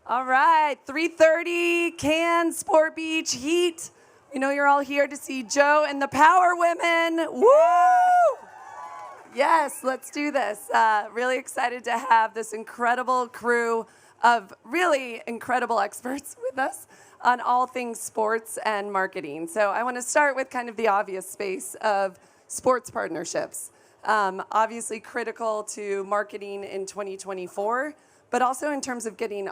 All right, 3:30, Cannes, Sport Beach, Heat. We know you're all here to see Joe and the Power Women. Woo! Yes, let's do this. Really excited to have this incredible crew of really incredible experts with us on all things sports and marketing. So I want to start with kind of the obvious space of sports partnerships. Obviously critical to marketing in 2024, but also in terms of getting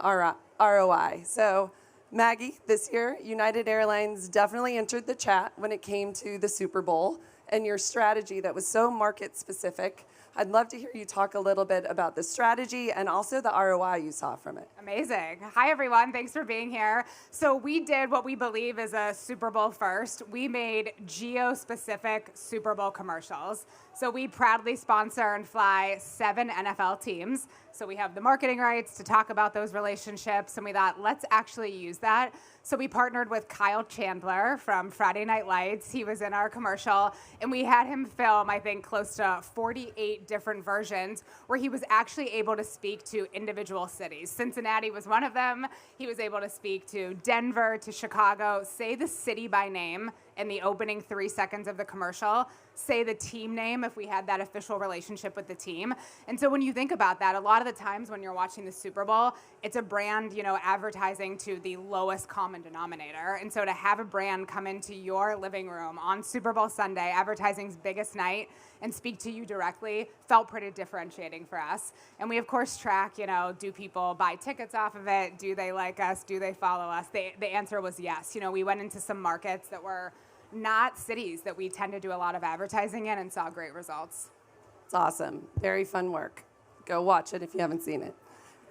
ROI. So Maggie, this year, United Airlines definitely entered the chat when it came to the Super Bowl and your strategy that was so market specific. I'd love to hear you talk a little bit about the strategy and also the ROI you saw from it. Amazing. Hi, everyone. Thanks for being here. So we did what we believe is a Super Bowl first. We made geo-specific Super Bowl commercials. So we proudly sponsor and fly 7 NFL teams. So we have the marketing rights to talk about those relationships, and we thought, let's actually use that. So we partnered with Kyle Chandler from Friday Night Lights. He was in our commercial, and we had him film, I think, close to 48 different versions where he was actually able to speak to individual cities. Cincinnati was one of them. He was able to speak to Denver, to Chicago, say the city by name in the opening 3 seconds of the commercial, say the team name if we had that official relationship with the team. And so when you think about that, a lot of the times when you're watching the Super Bowl, it's a brand, advertising to the lowest common denominator. And so to have a brand come into your living room on Super Bowl Sunday, advertising's biggest night, and speak to you directly felt pretty differentiating for us. And we, of course, track, do people buy tickets off of it? Do they like us? Do they follow us? The answer was yes. We went into some markets that were not cities that we tend to do a lot of advertising in and saw great results. It's awesome. Very fun work. Go watch it if you haven't seen it.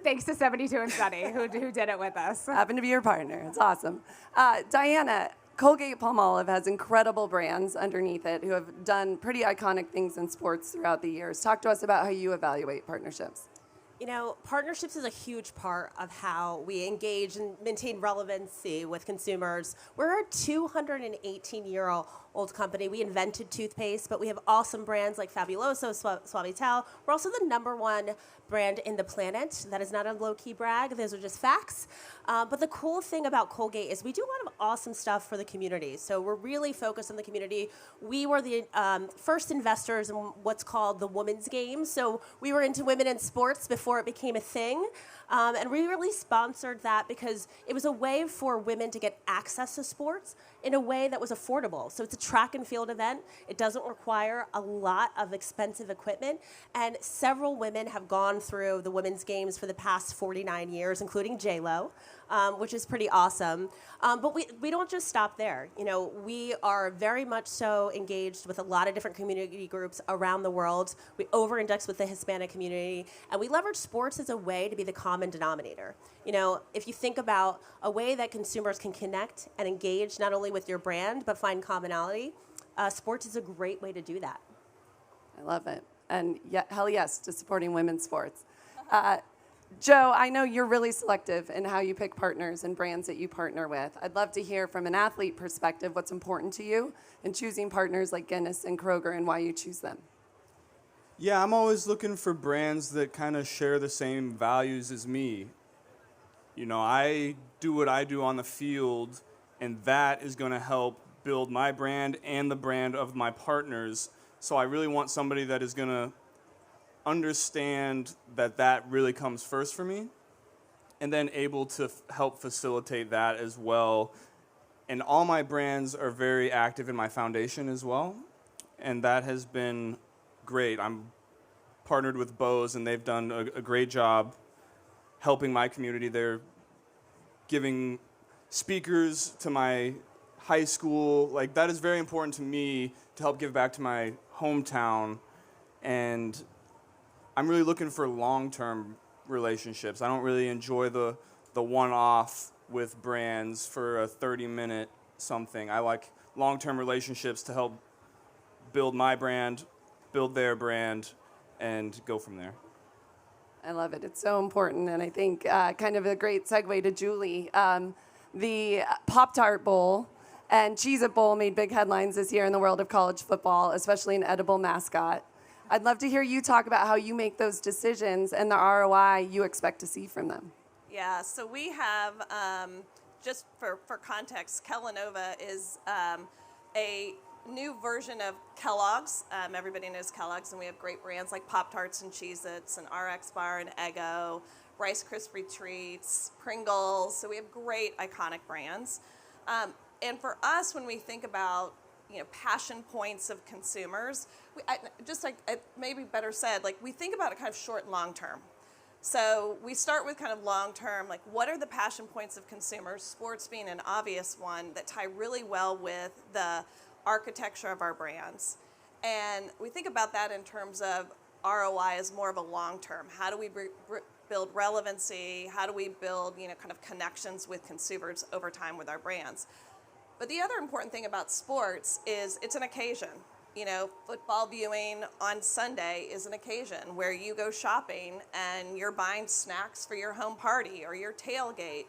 Thanks to 72 and Sunny, who did it with us. Happen to be your partner. It's awesome. Diana, Colgate-Palmolive has incredible brands underneath it who have done pretty iconic things in sports throughout the years. Talk to us about how you evaluate partnerships. Partnerships is a huge part of how we engage and maintain relevancy with consumers. We're a 218-year-old company. We invented toothpaste, but we have awesome brands like Fabuloso, Suavitel. We're also the #1 brand in the planet. That is not a low-key brag. Those are just facts. But the cool thing about Colgate is we do a lot of awesome stuff for the community. So we're really focused on the community. We were the first investors in what's called the women's game. So we were into women in sports before it became a thing. And we really sponsored that because it was a way for women to get access to sports in a way that was affordable. So it's a track and field event. It doesn't require a lot of expensive equipment. And several women have gone through the women's games for the past 49 years, including J-Lo, which is pretty awesome. But we don't just stop there. We are very much so engaged with a lot of different community groups around the world. We over-index with the Hispanic community, and we leverage sports as a way to be the common denominator. If you think about a way that consumers can connect and engage not only with your brand, but find commonality, sports is a great way to do that. I love it. And hell yes to supporting women's sports. Joe, I know you're really selective in how you pick partners and brands that you partner with. I'd love to hear from an athlete perspective what's important to you in choosing partners like Guinness and Kroger and why you choose them. Yeah, I'm always looking for brands that kind of share the same values as me. I do what I do on the field, and that is going to help build my brand and the brand of my partners. So I really want somebody that is going to understand that really comes first for me, and then able to help facilitate that as well. And all my brands are very active in my foundation as well, and that has been great. I'm partnered with Bose, and they've done a great job helping my community. They're giving speakers to my high school. That is very important to me to help give back to my hometown, and I'm really looking for long-term relationships. I don't really enjoy the one-off with brands for a 30-minute something. I like long-term relationships to help build my brand, build their brand, and go from there. I love it. It's so important, and I think kind of a great segue to Julie. The Pop-Tart Bowl and Cheez-It Bowl made big headlines this year in the world of college football, especially an edible mascot. I'd love to hear you talk about how you make those decisions and the ROI you expect to see from them. Yeah, so we have, just for context, Kellanova is a new version of Kellogg's. Everybody knows Kellogg's, and we have great brands like Pop-Tarts and Cheez-Its and RX Bar and Eggo, Rice Krispie Treats, Pringles. So we have great iconic brands. And for us, when we think about passion points of consumers, maybe better said, like we think about it kind of short and long term. So we start with kind of long term, like what are the passion points of consumers, sports being an obvious one that tie really well with the architecture of our brands. And we think about that in terms of ROI as more of a long term. How do we build relevancy? How do we build kind of connections with consumers over time with our brands? But the other important thing about sports is it's an occasion. Football viewing on Sunday is an occasion where you go shopping and you're buying snacks for your home party or your tailgate,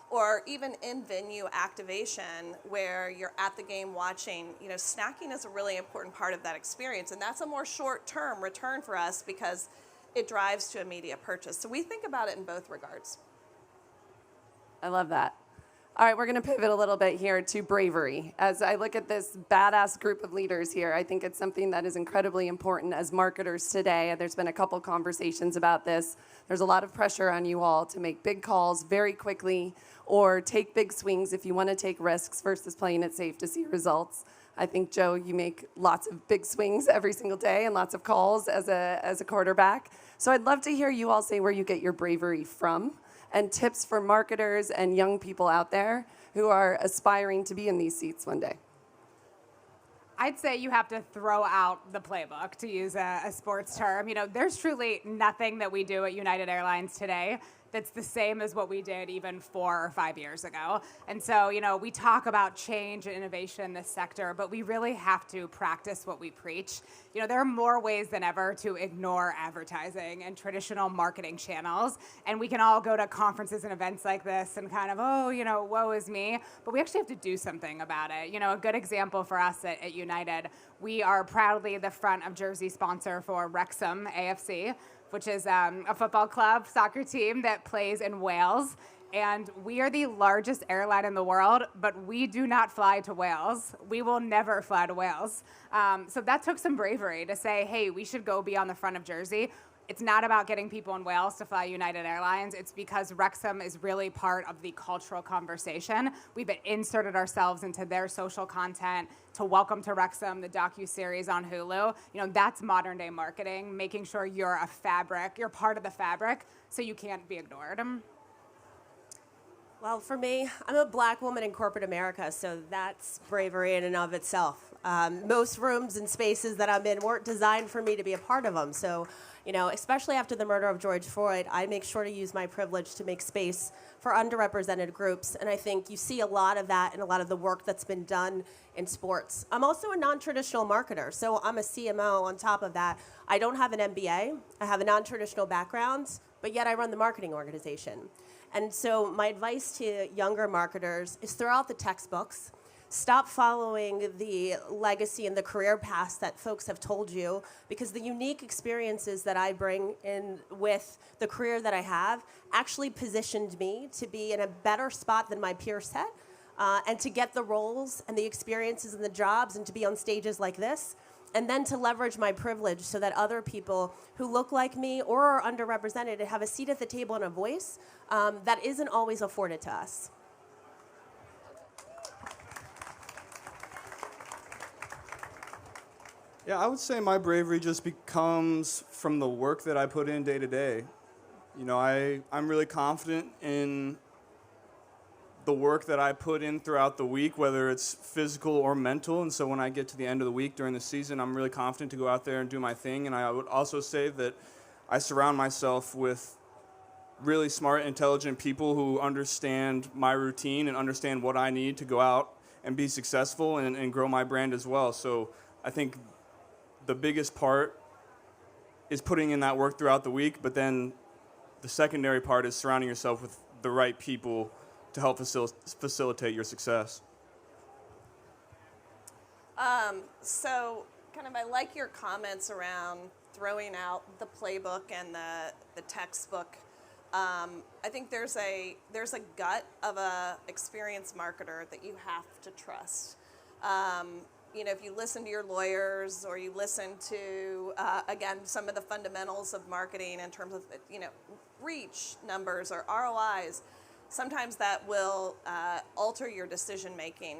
or even in-venue activation where you're at the game watching. Snacking is a really important part of that experience, and that's a more short-term return for us because it drives to immediate purchase. So we think about it in both regards. I love that. All right, we're going to pivot a little bit here to bravery. As I look at this badass group of leaders here, I think it's something that is incredibly important as marketers today. There's been a couple conversations about this. There's a lot of pressure on you all to make big calls very quickly or take big swings if you want to take risks versus playing it safe to see results. I think, Joe, you make lots of big swings every single day and lots of calls as a quarterback. So I'd love to hear you all say where you get your bravery from, and tips for marketers and young people out there who are aspiring to be in these seats one day. I'd say you have to throw out the playbook, to use a sports term. There's truly nothing that we do at United Airlines today that's the same as what we did even 4 or 5 years ago. And so, we talk about change and innovation in this sector, but we really have to practice what we preach. There are more ways than ever to ignore advertising and traditional marketing channels. And we can all go to conferences and events like this and kind of, woe is me. But we actually have to do something about it. A good example for us at United, we are proudly the front of jersey sponsor for Wrexham AFC, which is a football club, soccer team that plays in Wales. And we are the largest airline in the world, but we do not fly to Wales. We will never fly to Wales. So that took some bravery to say, hey, we should go be on the front of jersey. It's not about getting people in Wales to fly United Airlines. It's because Wrexham is really part of the cultural conversation. We've inserted ourselves into their social content to Welcome to Wrexham, the docuseries on Hulu. That's modern day marketing, making sure you're you're part of the fabric, so you can't be ignored. Well, for me, I'm a black woman in corporate America, so that's bravery in and of itself. Most rooms and spaces that I'm in weren't designed for me to be a part of them. So, especially after the murder of George Floyd, I make sure to use my privilege to make space for underrepresented groups. And I think you see a lot of that in a lot of the work that's been done in sports. I'm also a non-traditional marketer, so I'm a CMO on top of that. I don't have an MBA. I have a non-traditional background, but yet I run the marketing organization. And so my advice to younger marketers is throw out the textbooks. Stop following the legacy and the career paths that folks have told you, because the unique experiences that I bring in with the career that I have actually positioned me to be in a better spot than my peer set, and to get the roles and the experiences and the jobs and to be on stages like this, and then to leverage my privilege so that other people who look like me or are underrepresented have a seat at the table and a voice that isn't always afforded to us. Yeah, I would say my bravery just becomes from the work that I put in day to day. I'm really confident in the work that I put in throughout the week, whether it's physical or mental. And so when I get to the end of the week during the season, I'm really confident to go out there and do my thing. And I would also say that I surround myself with really smart, intelligent people who understand my routine and understand what I need to go out and be successful and grow my brand as well. So I think the biggest part is putting in that work throughout the week, but then the secondary part is surrounding yourself with the right people to help facilitate your success. So I like your comments around throwing out the playbook and the textbook I think there's a gut of a experienced marketer that you have to trust. If you listen to your lawyers or you listen to, again, some of the fundamentals of marketing in terms of, reach numbers or ROIs, sometimes that will alter your decision making.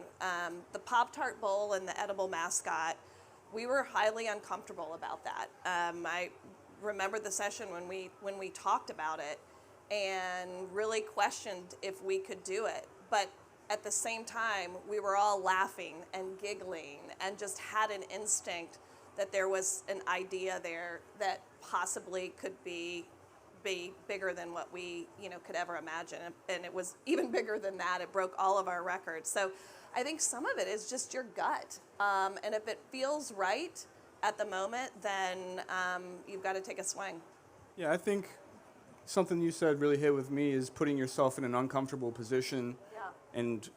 The Pop-Tart Bowl and the edible mascot, we were highly uncomfortable about that. I remember the session when we talked about it and really questioned if we could do it. But at the same time, we were all laughing and giggling and just had an instinct that there was an idea there that possibly could be bigger than what we could ever imagine, and it was even bigger than that. It broke all of our records. So I think some of it is just your gut, and if it feels right at the moment, then you've got to take a swing. Yeah, I think something you said really hit with me is putting yourself in an uncomfortable position. Yeah. And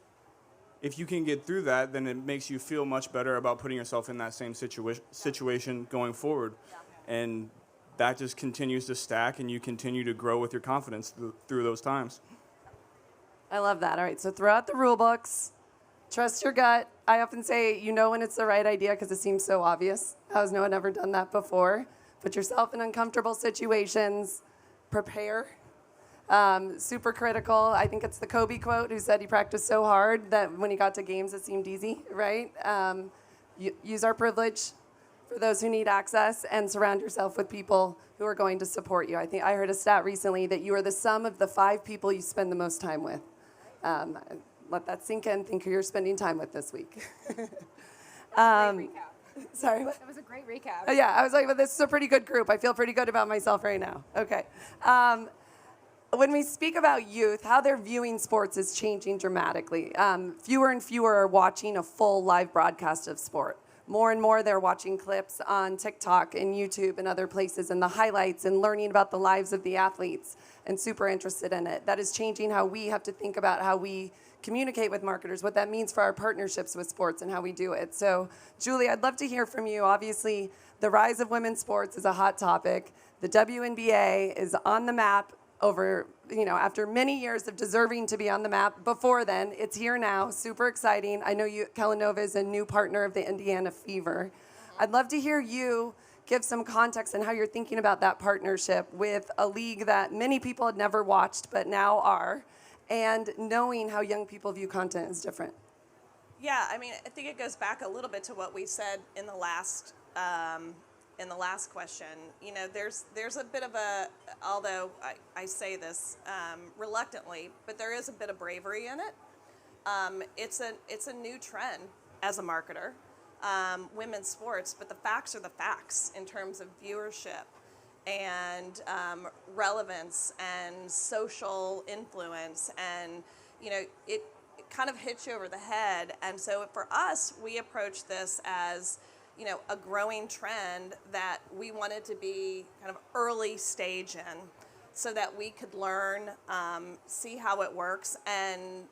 if you can get through that, then it makes you feel much better about putting yourself in that same situation going forward. Yeah. And that just continues to stack, and you continue to grow with your confidence through those times. I love that. All right, so throw out the rule books. Trust your gut. I often say, when it's the right idea because it seems so obvious. How has no one ever done that before? Put yourself in uncomfortable situations. Prepare. Super critical. I think it's the Kobe quote who said he practiced so hard that when he got to games it seemed easy, right? Use our privilege for those who need access and surround yourself with people who are going to support you. I think I heard a stat recently that you are the sum of the 5 people you spend the most time with. Let that sink in. Think who you're spending time with this week. Great recap. Sorry, what? That was a great recap. Oh, yeah, I was like, well, this is a pretty good group. I feel pretty good about myself right now. Okay. When we speak about youth, how they're viewing sports is changing dramatically. Fewer and fewer are watching a full live broadcast of sport. More and more they're watching clips on TikTok and YouTube and other places and the highlights and learning about the lives of the athletes and super interested in it. That is changing how we have to think about how we communicate with marketers, what that means for our partnerships with sports and how we do it. So, Julie, I'd love to hear from you. Obviously, the rise of women's sports is a hot topic. The WNBA is on the map after many years of deserving to be on the map. Before then, it's here now, super exciting. I know Kellanova is a new partner of the Indiana Fever. I'd love to hear you give some context on how you're thinking about that partnership with a league that many people had never watched but now are, and knowing how young people view content is different. Yeah, I think it goes back a little bit to what we said in the last question. There's a bit of although I say this reluctantly, but there is a bit of bravery in it. It's a new trend as a marketer, women's sports, but the facts are the facts in terms of viewership and relevance and social influence, and it kind of hits you over the head. And so for us, we approach this as a growing trend that we wanted to be kind of early stage in, so that we could learn, see how it works. And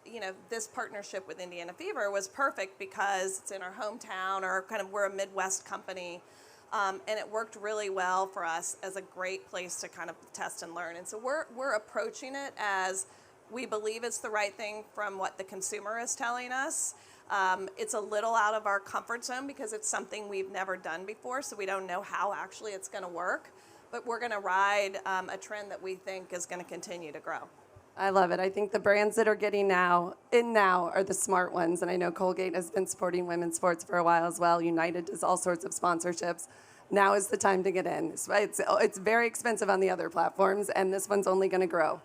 this partnership with Indiana Fever was perfect because it's in our hometown, or we're a Midwest company, and it worked really well for us as a great place to kind of test and learn. And so we're approaching it as we believe it's the right thing from what the consumer is telling us. It's a little out of our comfort zone because it's something we've never done before, so we don't know how actually it's going to work. But we're going to ride a trend that we think is going to continue to grow. I love it. I think the brands that are getting now are the smart ones. And I know Colgate has been supporting women's sports for a while as well. United does all sorts of sponsorships. Now is the time to get in. It's very expensive on the other platforms, and this one's only going to grow.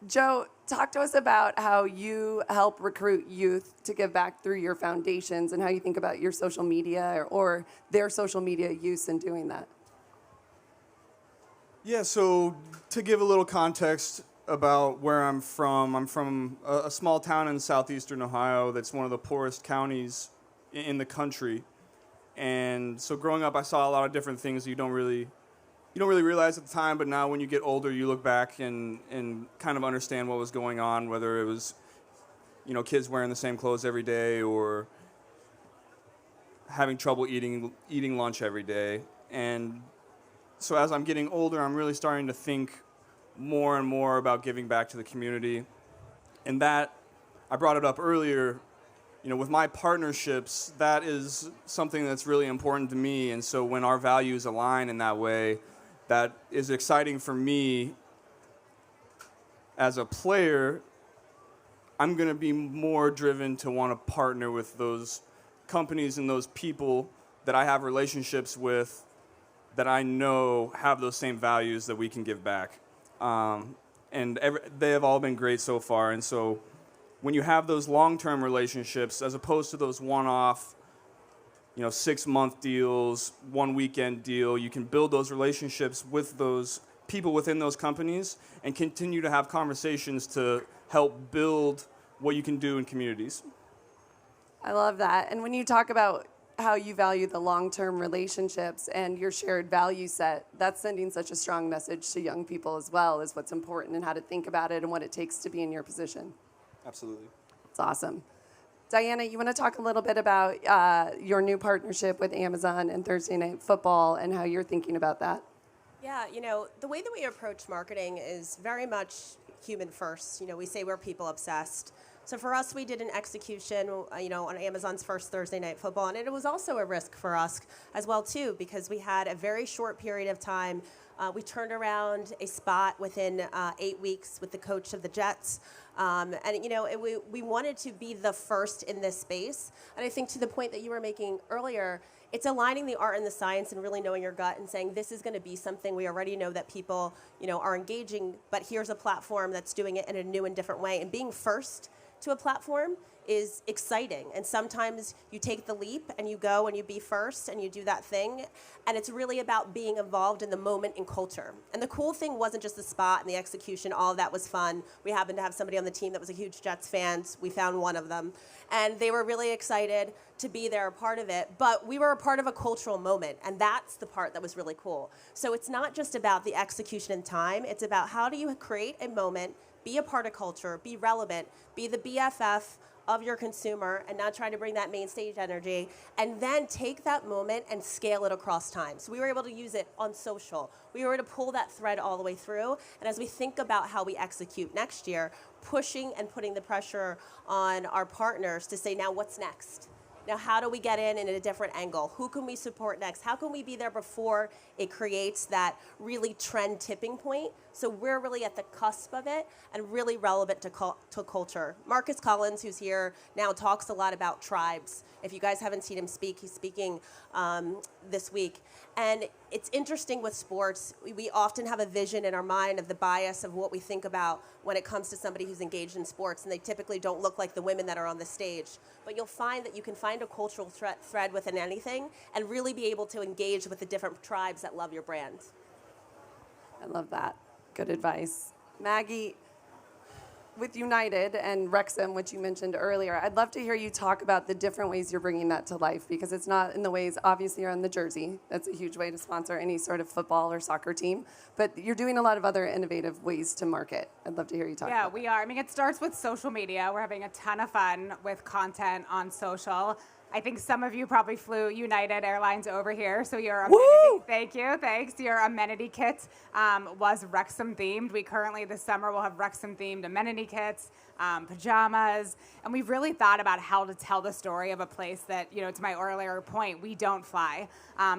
Joe, talk to us about how you help recruit youth to give back through your foundations and how you think about your social media or their social media use in doing that. Yeah, so to give a little context about where I'm from a small town in southeastern Ohio that's one of the poorest counties in the country. And so growing up, I saw a lot of different things you don't really realize at the time, but now when you get older, you look back and kind of understand what was going on, whether it was, kids wearing the same clothes every day or having trouble eating lunch every day. And so as I'm getting older, I'm really starting to think, more and more about giving back to the community. And that, I brought it up earlier, with my partnerships, that is something that's really important to me. And so when our values align in that way, that is exciting for me as a player. I'm going to be more driven to want to partner with those companies and those people that I have relationships with that I know have those same values that we can give back. They have all been great so far. And so when you have those long-term relationships, as opposed to those one-off, 6-month deals, one weekend deal, you can build those relationships with those people within those companies and continue to have conversations to help build what you can do in communities. I love that. And when you talk about how you value the long-term relationships and your shared value set, that's sending such a strong message to young people as well, is what's important and how to think about it and what it takes to be in your position. Absolutely. It's awesome. Diana, you want to talk a little bit about your new partnership with Amazon and Thursday Night Football and how you're thinking about that? Yeah, the way that we approach marketing is very much human first. We say we're people obsessed. So for us, we did an execution, on Amazon's first Thursday Night Football, and it was also a risk for us as well, too, because we had a very short period of time. We turned around a spot within 8 weeks with the coach of the Jets. We wanted to be the first in this space. And I think to the point that you were making earlier, it's aligning the art and the science and really knowing your gut and saying this is going to be something we already know that people, are engaging, but here's a platform that's doing it in a new and different way. And being first to a platform is exciting. And sometimes you take the leap and you go and you be first and you do that thing. And it's really about being involved in the moment and culture. And the cool thing wasn't just the spot and the execution. All of that was fun. We happened to have somebody on the team that was a huge Jets fan. We found one of them. And they were really excited to be there, a part of it. But we were a part of a cultural moment. And that's the part that was really cool. So it's not just about the execution and time. It's about how do you create a moment, be a part of culture, be relevant, be the BFF of your consumer and not trying to bring that main stage energy, and then take that moment and scale it across time. So we were able to use it on social. We were able to pull that thread all the way through. And as we think about how we execute next year, pushing and putting the pressure on our partners to say, now what's next? Now, how do we get in a different angle? Who can we support next? How can we be there before it creates that really trend tipping point? So we're really at the cusp of it and really relevant to culture. Marcus Collins, who's here now, talks a lot about tribes. If you guys haven't seen him speak, he's speaking this week. And it's interesting with sports, we often have a vision in our mind of the bias of what we think about when it comes to somebody who's engaged in sports, and they typically don't look like the women that are on the stage. But you'll find that you can find a cultural thread within anything and really be able to engage with the different tribes that love your brand. I love that. Good advice. Maggie, with United and Wrexham, which you mentioned earlier, I'd love to hear you talk about the different ways you're bringing that to life, because it's not in the ways, obviously you're on the jersey. That's a huge way to sponsor any sort of football or soccer team, but you're doing a lot of other innovative ways to market. I'd love to hear you talk about that. Yeah, we are. I mean, it starts with social media. We're having a ton of fun with content on social. I think some of you probably flew United Airlines over here, so your amenity, thank you, thanks. Your amenity kit was Wrexham themed. We currently this summer will have Wrexham themed amenity kits, pajamas, and we've really thought about how to tell the story of a place that, to my earlier point, we don't fly.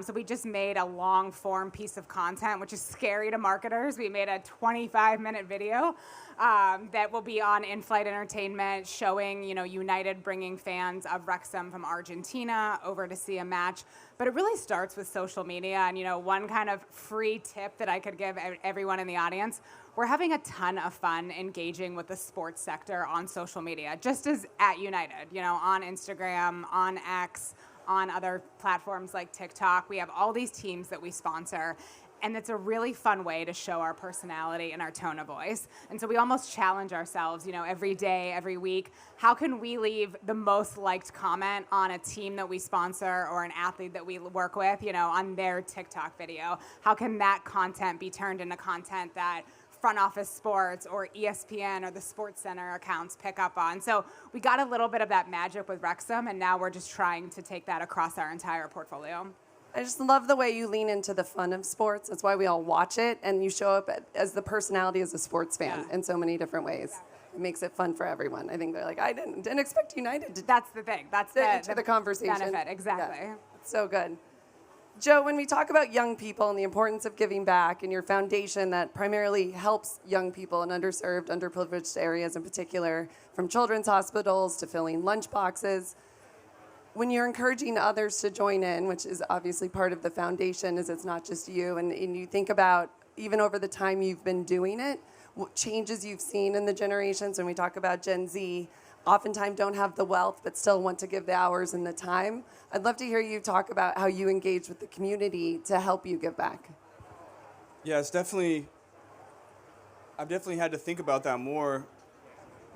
So we just made a long form piece of content, which is scary to marketers. We made a 25-minute video that will be on in-flight entertainment, showing, United bringing fans of Wrexham from Argentina over to see a match. But it really starts with social media. And, one kind of free tip that I could give everyone in the audience, we're having a ton of fun engaging with the sports sector on social media, just as at United, on Instagram, on X, on other platforms like TikTok. We have all these teams that we sponsor. And it's a really fun way to show our personality and our tone of voice. And so we almost challenge ourselves, every day, every week. How can we leave the most liked comment on a team that we sponsor or an athlete that we work with, on their TikTok video? How can that content be turned into content that Front Office Sports or ESPN or the Sports Center accounts pick up on? So we got a little bit of that magic with Wrexham, and now we're just trying to take that across our entire portfolio. I just love the way you lean into the fun of sports. That's why we all watch it, and you show up as the personality as a sports fan in so many different ways. Exactly. It makes it fun for everyone. I think they're like, I didn't expect United to That's the thing. That's fit into the conversation. benefit. Exactly. Yeah, it's so good. Joe, when we talk about young people and the importance of giving back and your foundation that primarily helps young people in underserved, underprivileged areas in particular, from children's hospitals to filling lunch boxes, when you're encouraging others to join in, which is obviously part of the foundation, is it's not just you, and you think about even over the time you've been doing it, what changes you've seen in the generations. When we talk about Gen Z, oftentimes don't have the wealth but still want to give the hours and the time. I'd love to hear you talk about how you engage with the community to help you give back. Yeah, I've definitely had to think about that more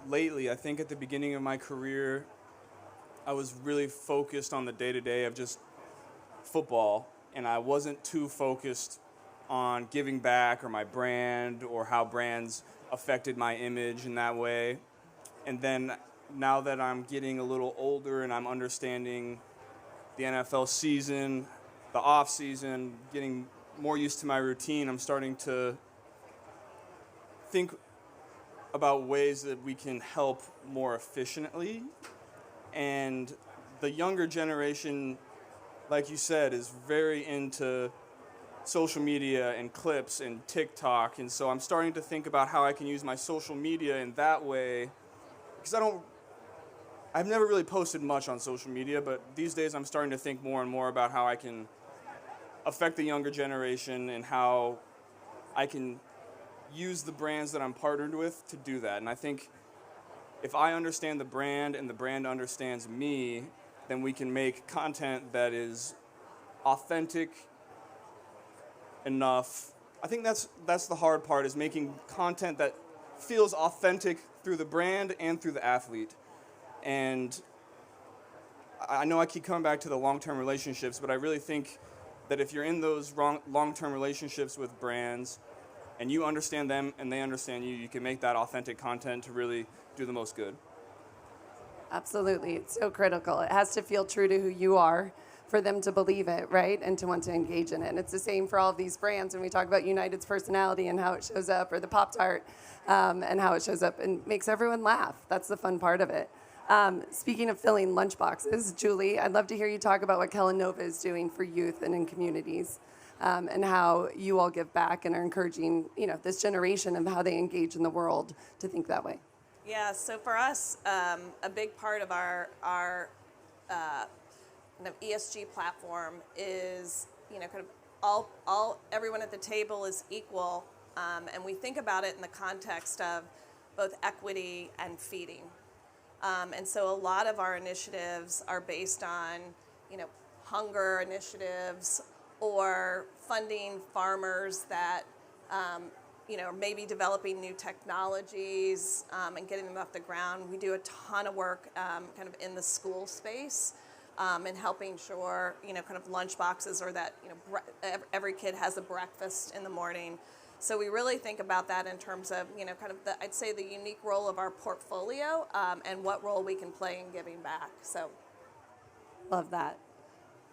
lately. I think at the beginning of my career, I was really focused on the day-to-day of just football, and I wasn't too focused on giving back or my brand or how brands affected my image in that way. And then now that I'm getting a little older and I'm understanding the NFL season, the off season, getting more used to my routine, I'm starting to think about ways that we can help more efficiently. And the younger generation, like you said, is very into social media and clips and TikTok. And so I'm starting to think about how I can use my social media in that way. Because I've never really posted much on social media, but these days I'm starting to think more and more about how I can affect the younger generation and how I can use the brands that I'm partnered with to do that. And I think if I understand the brand and the brand understands me, then we can make content that is authentic enough. I think that's the hard part, is making content that feels authentic through the brand and through the athlete. And I know I keep coming back to the long-term relationships, but I really think that if you're in those long-term relationships with brands and you understand them and they understand you, you can make that authentic content to really do the most good. Absolutely. It's so critical. It has to feel true to who you are for them to believe it, right? And to want to engage in it. And it's the same for all of these brands when we talk about United's personality and how it shows up, or the Pop-Tart and how it shows up and makes everyone laugh. That's the fun part of it. Speaking of filling lunch boxes, Julie, I'd love to hear you talk about what Kellanova is doing for youth and in communities, and how you all give back and are encouraging, this generation of how they engage in the world to think that way. Yeah, so for us, a big part of our kind of ESG platform is, kind of everyone at the table is equal, and we think about it in the context of both equity and feeding. And so a lot of our initiatives are based on, hunger initiatives or funding farmers that, maybe developing new technologies and getting them off the ground. We do a ton of work kind of in the school space and helping sure, kind of lunch boxes, or that, every kid has a breakfast in the morning. So we really think about that in terms of, kind of I'd say the unique role of our portfolio and what role we can play in giving back. So, love that.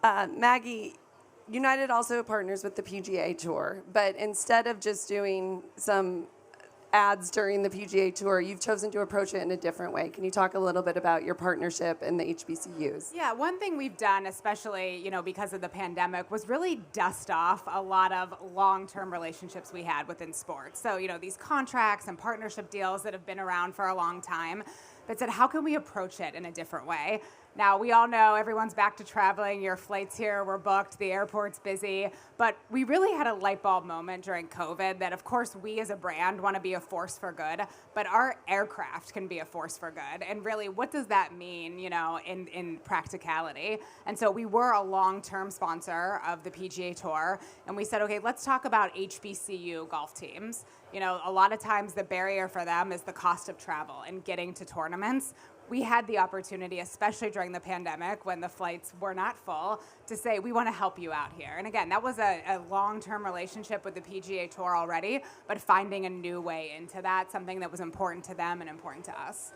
Maggie, United also partners with the PGA Tour, but instead of just doing some ads during the PGA Tour, you've chosen to approach it in a different way. Can you talk a little bit about your partnership and the HBCUs? Yeah, one thing we've done, especially, because of the pandemic, was really dust off a lot of long-term relationships we had within sports. So, these contracts and partnership deals that have been around for a long time, but said, how can we approach it in a different way? Now, we all know everyone's back to traveling. Your flights here were booked. The airport's busy. But we really had a light bulb moment during COVID that, of course, we as a brand want to be a force for good, but our aircraft can be a force for good. And really, what does that mean, in practicality? And so we were a long-term sponsor of the PGA Tour, and we said, okay, let's talk about HBCU golf teams. A lot of times the barrier for them is the cost of travel and getting to tournaments. We had the opportunity, especially during the pandemic when the flights were not full, to say, we want to help you out here. And again, that was a long-term relationship with the PGA Tour already, but finding a new way into that, something that was important to them and important to us.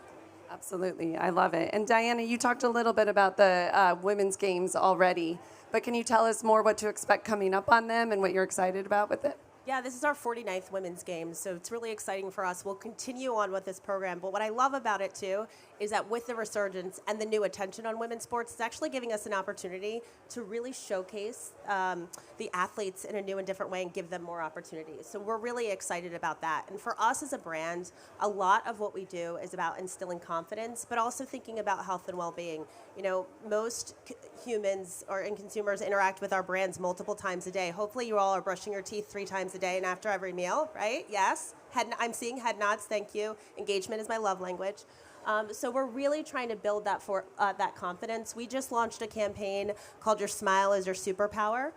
Absolutely. I love it. And Diana, you talked a little bit about the women's games already, but can you tell us more what to expect coming up on them and what you're excited about with it? Yeah, this is our 49th Women's Games, so it's really exciting for us. We'll continue on with this program, but what I love about it, too, is that with the resurgence and the new attention on women's sports, it's actually giving us an opportunity to really showcase the athletes in a new and different way and give them more opportunities. So we're really excited about that. And for us as a brand, a lot of what we do is about instilling confidence, but also thinking about health and well-being. You know, most humans and consumers interact with our brands multiple times a day. Hopefully you all are brushing your teeth 3 times a day and after every meal, right? Yes. I'm seeing head nods. Thank you. Engagement is my love language. So we're really trying to build that confidence. We just launched a campaign called Your Smile is Your Superpower.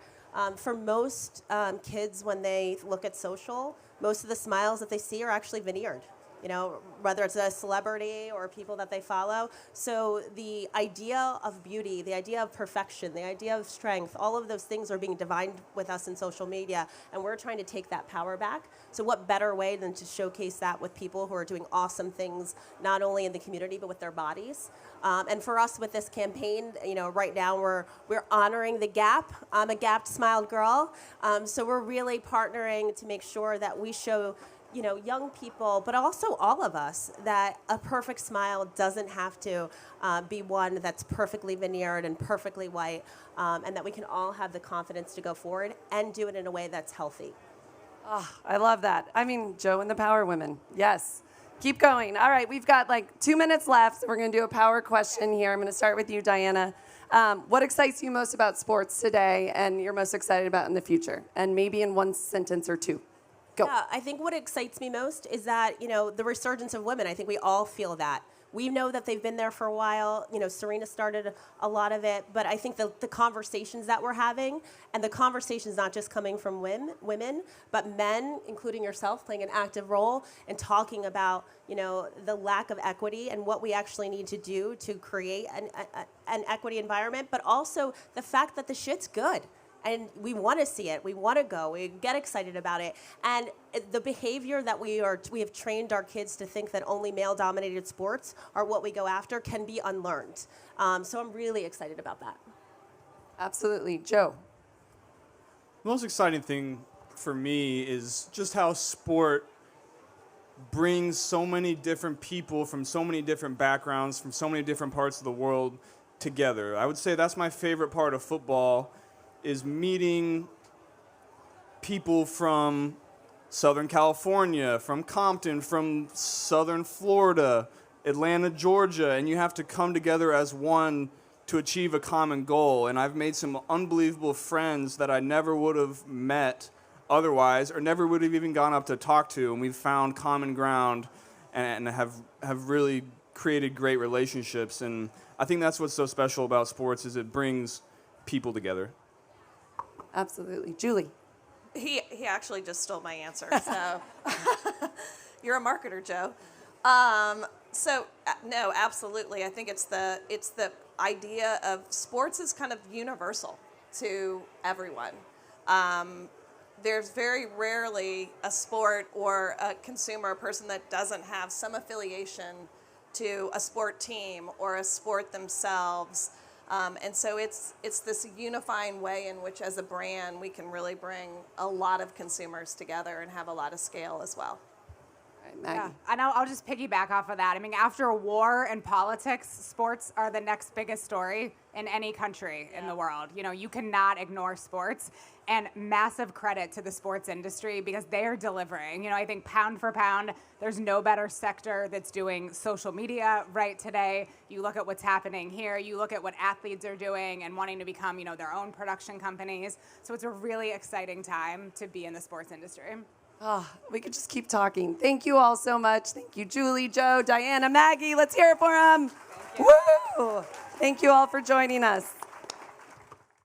For most kids, when they look at social, most of the smiles that they see are actually veneered. You know, whether it's a celebrity or people that they follow. So the idea of beauty, the idea of perfection, the idea of strength, all of those things are being divined with us in social media, and we're trying to take that power back. So what better way than to showcase that with people who are doing awesome things, not only in the community, but with their bodies. And for us with this campaign, you know, right now we're honoring the gap. I'm a gapped, smiled girl. So we're really partnering to make sure that we show, you know, young people, but also all of us, that a perfect smile doesn't have to be one that's perfectly veneered and perfectly white, and that we can all have the confidence to go forward and do it in a way that's healthy. Oh, I love that. I mean, Joe and the Power Women. Yes. Keep going. All right, we've got like 2 minutes left. We're going to do a power question here. I'm going to start with you, Diana. What excites you most about sports today and you're most excited about in the future? And maybe in one sentence or two. Go. Yeah, I think what excites me most is that, you know, the resurgence of women. I think we all feel that. We know that they've been there for a while. You know, Serena started a lot of it. But I think the conversations that we're having, and the conversations not just coming from women, but men, including yourself, playing an active role in talking about, you know, the lack of equity and what we actually need to do to create an equity environment, but also the fact that the shit's good. And we want to see it. We want to go. We get excited about it. And the behavior that we have trained our kids to think that only male-dominated sports are what we go after can be unlearned. So I'm really excited about that. Absolutely. Joe. The most exciting thing for me is just how sport brings so many different people from so many different backgrounds, from so many different parts of the world together. I would say that's my favorite part of football, is meeting people from Southern California, from Compton, from Southern Florida, Atlanta, Georgia, and you have to come together as one to achieve a common goal. And I've made some unbelievable friends that I never would have met otherwise, or never would have even gone up to talk to, and we've found common ground and have really created great relationships. And I think that's what's so special about sports, is it brings people together. Absolutely. Julie. He actually just stole my answer. So you're a marketer, Joe. No, absolutely. I think it's the idea of sports is kind of universal to everyone. There's very rarely a sport or a consumer, a person that doesn't have some affiliation to a sport team or a sport themselves. And so it's this unifying way in which, as a brand, we can really bring a lot of consumers together and have a lot of scale as well. All right, Maggie. Yeah, and I'll just piggyback off of that. I mean, after war and politics, sports are the next biggest story in any country in the world. You know, you cannot ignore sports. And massive credit to the sports industry, because they are delivering. You know, I think pound for pound, there's no better sector that's doing social media right today. You look at what's happening here. You look at what athletes are doing and wanting to become, you know, their own production companies. So it's a really exciting time to be in the sports industry. Oh, we could just keep talking. Thank you all so much. Thank you, Julie, Joe, Diana, Maggie. Let's hear it for them. Woo! Thank you all for joining us.